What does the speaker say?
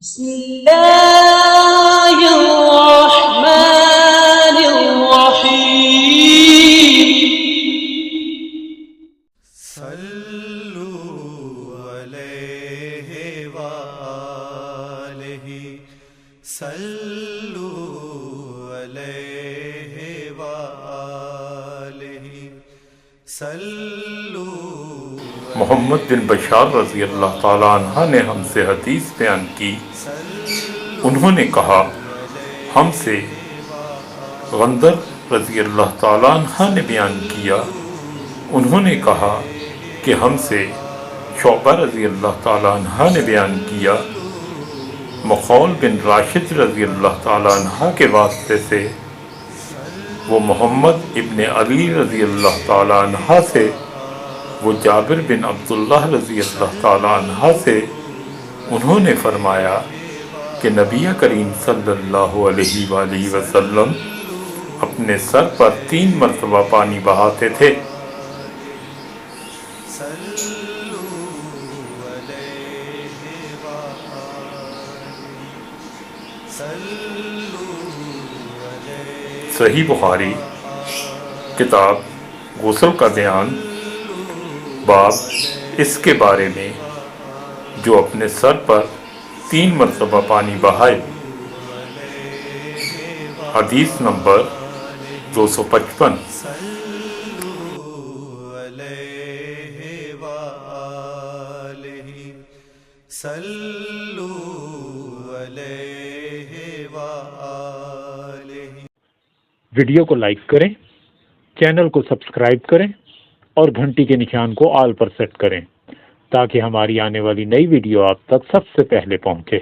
بسم الله الرحمن الرحيم صلوا علیہ وآلہ صلوا علیہ وآلہ صلوا محمد بن بشار رضی اللہ تعالیٰ عنہ نے ہم سے حدیث بیان کی۔ انہوں نے کہا، ہم سے غندر رضی اللہ تعالیٰ عنہ نے بیان کیا۔ انہوں نے کہا کہ ہم سے شعبہ رضی اللہ تعالیٰ عنہ نے بیان کیا۔ مخول بن راشد رضی اللہ تعالیٰ عنہ کے واسطے سے وہ محمد ابن علی رضی اللہ تعالیٰ عنہ سے، وہ جابر بن عبداللہ رضی اللہ تعالیٰ عنہ سے، انہوں نے فرمایا کہ نبی کریم صلی اللہ علیہ وآلہ وسلم اپنے سر پر 3 مرتبہ پانی بہاتے تھے۔ صحیح بخاری کتاب غسل کا بیان، باب اس کے بارے میں جو اپنے سر پر 3 مرتبہ پانی بہائے۔ حدیث نمبر 255۔ ویڈیو کو لائک کریں، چینل کو سبسکرائب کریں اور گھنٹی کے نشان کو آل پر سیٹ کریں تاکہ ہماری آنے والی نئی ویڈیو آپ تک سب سے پہلے پہنچے۔